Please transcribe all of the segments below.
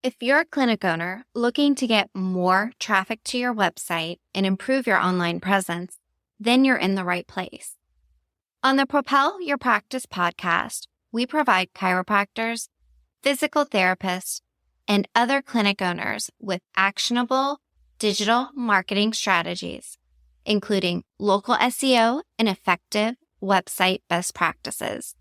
If you're a clinic owner looking to get more traffic to your website and improve your online presence, then you're in the right place. On the Propel Your Practice podcast, we provide chiropractors, physical therapists, and other clinic owners with actionable digital marketing strategies, including local SEO and effective website best practices.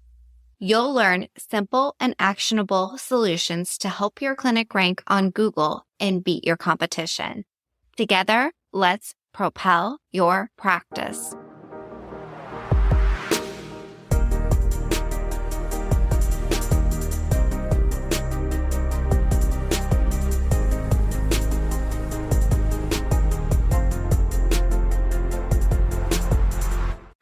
You'll learn simple and actionable solutions to help your clinic rank on Google and beat your competition. Together, let's propel your practice.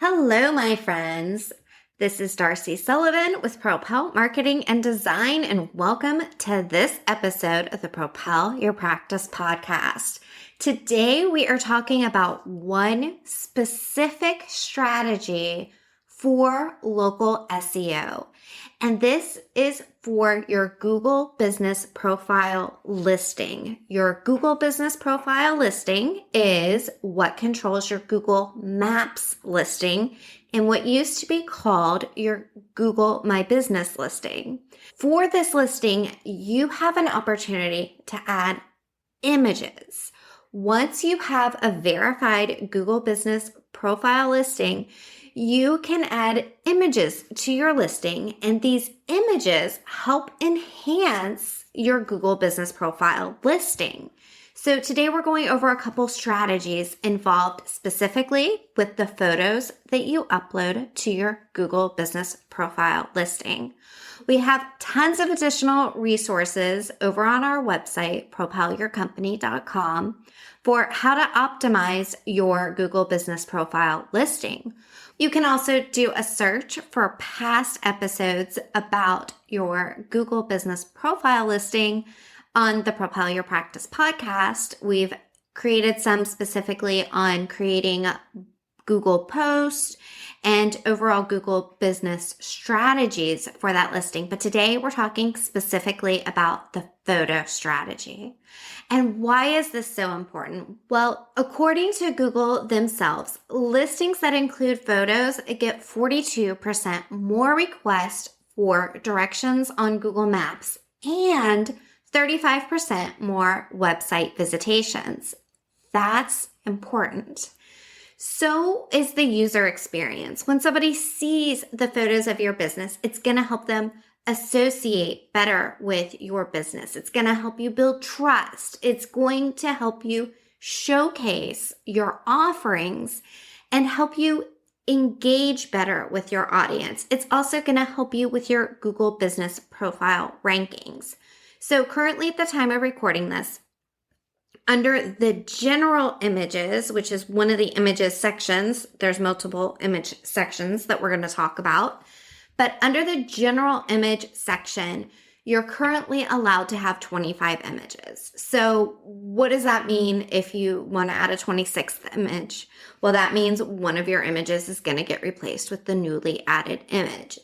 Hello, my friends. This is Darcy Sullivan with Propel Marketing and Design, and welcome to this episode of the Propel Your Practice podcast. Today, we are talking about one specific strategy for local SEO, and this is for your Google Business Profile listing. Your Google Business Profile listing is what controls your Google Maps listing and what used to be called your Google My Business listing. For this listing, you have an opportunity to add images. Once you have a verified Google Business Profile listing, you can add images to your listing, and these images help enhance your Google Business Profile listing. So today we're going over a couple strategies involved specifically with the photos that you upload to your Google Business Profile listing. We have tons of additional resources over on our website, propelyourcompany.com, for how to optimize your Google Business Profile listing. You can also do a search for past episodes about your Google Business Profile listing on the Propel Your Practice podcast. We've created some specifically on creating Google posts and overall Google business strategies for that listing. But today we're talking specifically about the photo strategy. And why is this so important? Well, according to Google themselves, listings that include photos get 42% more requests for directions on Google Maps and 35% more website visitations. That's important. So is the user experience. When somebody sees the photos of your business, it's going to help them associate better with your business. It's going to help you build trust. It's going to help you showcase your offerings and help you engage better with your audience. It's also going to help you with your Google Business Profile rankings. So currently at the time of recording this, under the general images, which is one of the images sections, there's multiple image sections that we're going to talk about. But under the general image section, you're currently allowed to have 25 images. So what does that mean if you want to add a 26th image? Well, that means one of your images is going to get replaced with the newly added image.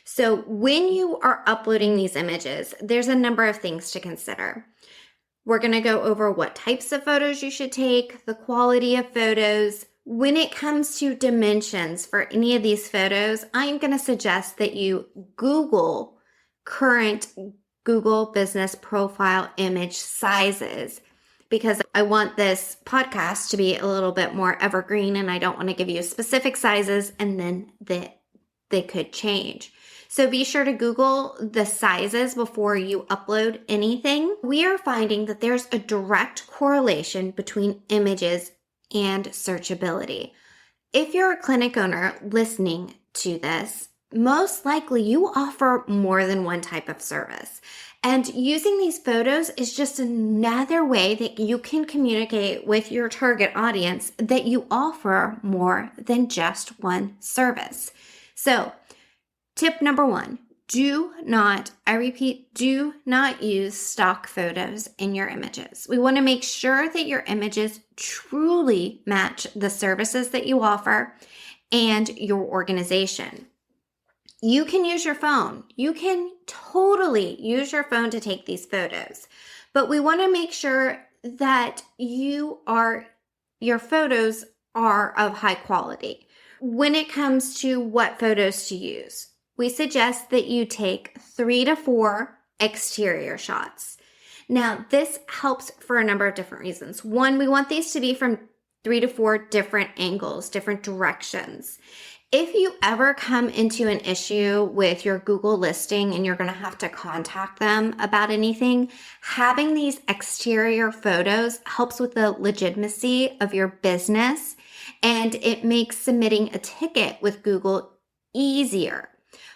So when you are uploading these images, there's a number of things to consider. We're going to go over what types of photos you should take, the quality of photos. When it comes to dimensions for any of these photos, I'm going to suggest that you Google current Google Business Profile image sizes, because I want this podcast to be a little bit more evergreen and I don't want to give you specific sizes and then they could change. So be sure to Google the sizes before you upload anything. We are finding that there's a direct correlation between images and searchability. If you're a clinic owner listening to this, most likely you offer more than one type of service. And using these photos is just another way that you can communicate with your target audience that you offer more than just one service. So, tip number one, do not use stock photos in your images. We want to make sure that your images truly match the services that you offer and your organization. You can use your phone. You can totally use your phone to take these photos. but we want to make sure that your photos are of high quality. When it comes to what photos to use, we suggest that you take 3 to 4 exterior shots. Now, this helps for a number of different reasons. One, we want these to be from 3 to 4 different angles, different directions. If you ever come into an issue with your Google listing and you're going to have to contact them about anything, having these exterior photos helps with the legitimacy of your business, and it makes submitting a ticket with Google easier.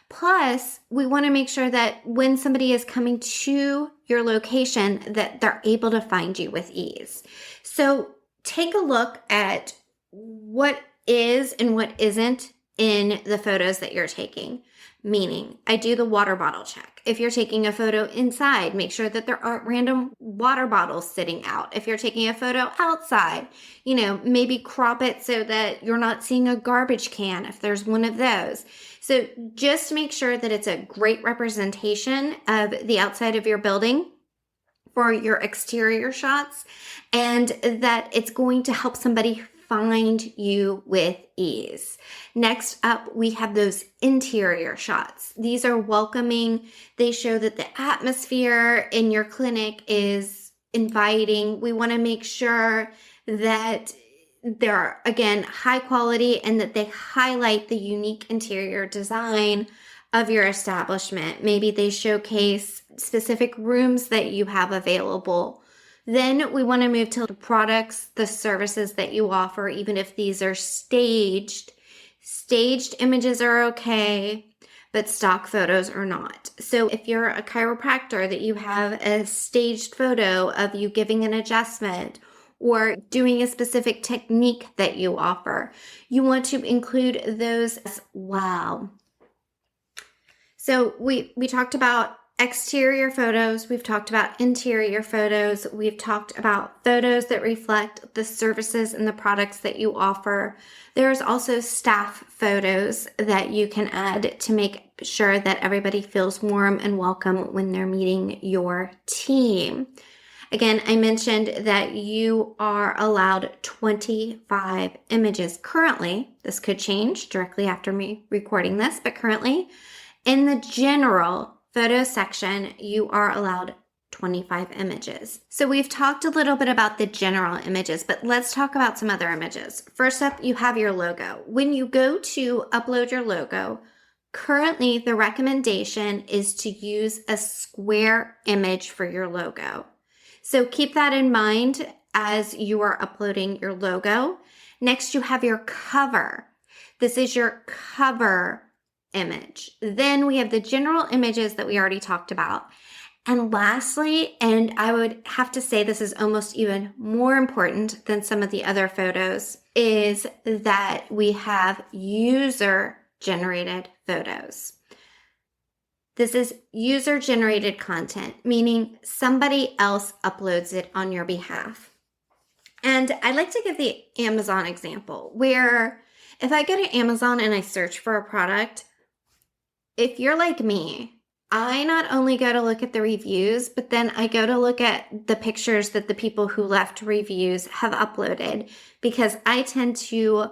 Plus, we want to make sure that when somebody is coming to your location, that they're able to find you with ease. So take a look at what is and what isn't in the photos that you're taking. Meaning, I do the water bottle check. If you're taking a photo inside, make sure that there aren't random water bottles sitting out. If you're taking a photo outside, maybe crop it so that you're not seeing a garbage can if there's one of those. So just make sure that it's a great representation of the outside of your building for your exterior shots, and that it's going to help somebody find you with ease. Next up, we have those interior shots. These are welcoming. They show that the atmosphere in your clinic is inviting. We want to make sure that they're, again, high quality and that they highlight the unique interior design of your establishment. Maybe they showcase specific rooms that you have available. Then we want to move to the products, the services that you offer, even if these are staged. Staged images are okay, but stock photos are not. So if you're a chiropractor, that you have a staged photo of you giving an adjustment or doing a specific technique that you offer, you want to include those as well. So we talked about exterior photos, we've talked about interior photos, we've talked about photos that reflect the services and the products that you offer. There's also staff photos that you can add to make sure that everybody feels warm and welcome when they're meeting your team. Again, I mentioned that you are allowed 25 images currently. This could change directly after me recording this, but currently in the general photo section, you are allowed 25 images. So we've talked a little bit about the general images, but let's talk about some other images. First up, you have your logo. When you go to upload your logo, currently the recommendation is to use a square image for your logo. So keep that in mind as you are uploading your logo. Next, you have your cover. This is your cover image. Then we have the general images that we already talked about. And lastly, and I would have to say this is almost even more important than some of the other photos, is that we have user-generated photos. This is user-generated content, meaning somebody else uploads it on your behalf. And I like to give the Amazon example, where if I go to Amazon and I search for a product, if you're like me, I not only go to look at the reviews, but then I go to look at the pictures that the people who left reviews have uploaded, because I tend to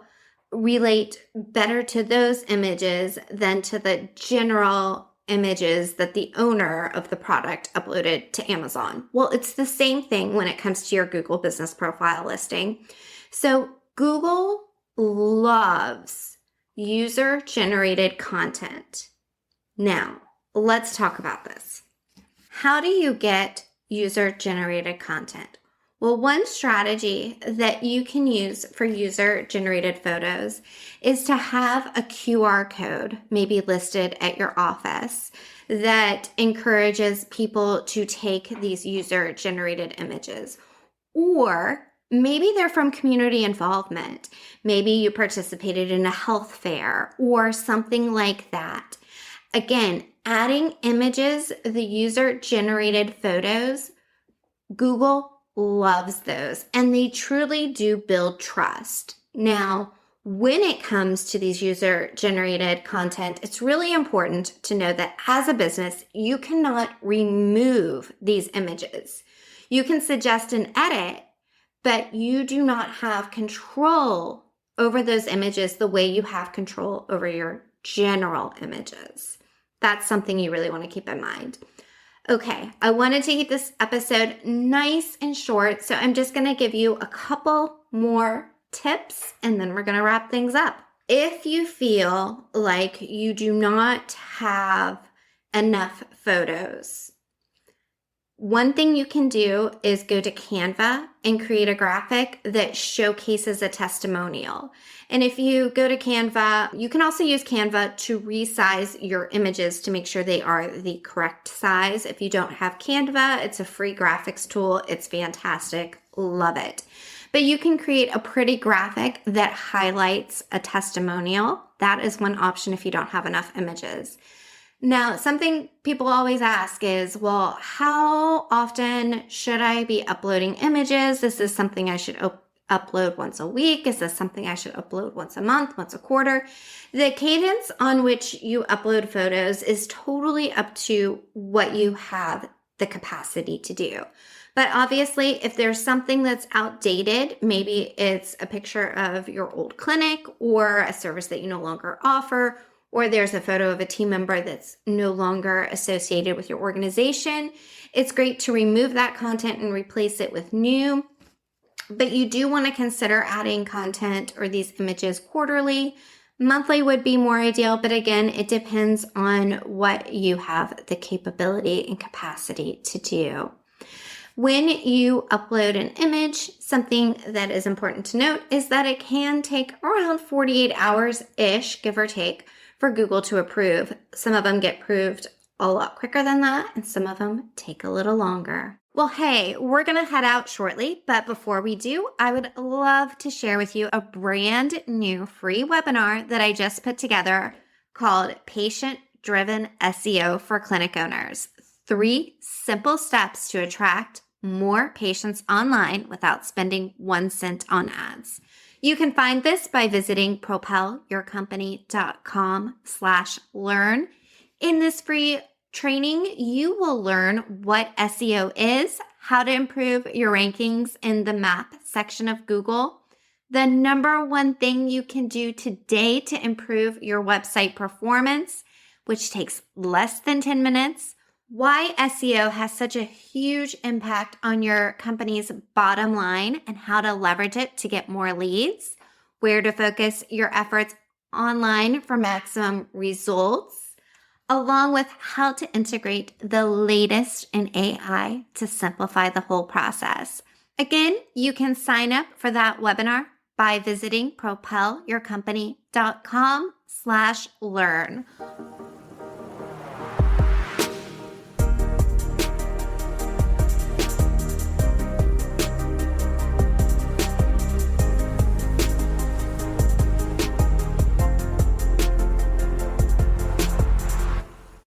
relate better to those images than to the general images that the owner of the product uploaded to Amazon. Well, it's the same thing when it comes to your Google Business Profile listing. So Google loves user-generated content. Now, let's talk about this. How do you get user-generated content? Well, one strategy that you can use for user-generated photos is to have a QR code maybe listed at your office that encourages people to take these user-generated images. Or maybe they're from community involvement. Maybe you participated in a health fair or something like that. Again, adding images, the user-generated photos, Google loves those, and they truly do build trust. Now, when it comes to these user-generated content, it's really important to know that as a business, you cannot remove these images. You can suggest an edit, but you do not have control over those images the way you have control over your general images. That's something you really want to keep in mind. Okay, I wanted to keep this episode nice and short, so I'm just going to give you a couple more tips and then we're going to wrap things up. If you feel like you do not have enough photos, one thing you can do is go to Canva and create a graphic that showcases a testimonial. And if you go to Canva, you can also use Canva to resize your images to make sure they are the correct size. If you don't have Canva, it's a free graphics tool. It's fantastic. Love it. But you can create a pretty graphic that highlights a testimonial. That is one option if you don't have enough images. Now, something people always ask is, well, how often should I be uploading images? Is this something I should upload once a week? Is this something I should upload once a month, once a quarter? The cadence on which you upload photos is totally up to what you have the capacity to do. But obviously, if there's something that's outdated, maybe it's a picture of your old clinic or a service that you no longer offer, or there's a photo of a team member that's no longer associated with your organization, it's great to remove that content and replace it with new. But you do want to consider adding content or these images quarterly. Monthly would be more ideal, but again, it depends on what you have the capability and capacity to do. When you upload an image, something that is important to note is that it can take around 48 hours-ish, give or take, for Google to approve. Some of them get approved a lot quicker than that, and some of them take a little longer. Well, hey, we're going to head out shortly, but before we do, I would love to share with you a brand new free webinar that I just put together called Patient Driven SEO for Clinic Owners. 3 simple steps to attract more patients online without spending 1 cent on ads. You can find this by visiting propelyourcompany.com/learn. In this free training, you will learn what SEO is, how to improve your rankings in the map section of Google, the number one thing you can do today to improve your website performance, which takes less than 10 minutes, why SEO has such a huge impact on your company's bottom line and how to leverage it to get more leads, where to focus your efforts online for maximum results, along with how to integrate the latest in AI to simplify the whole process. Again, you can sign up for that webinar by visiting propelyourcompany.com/learn.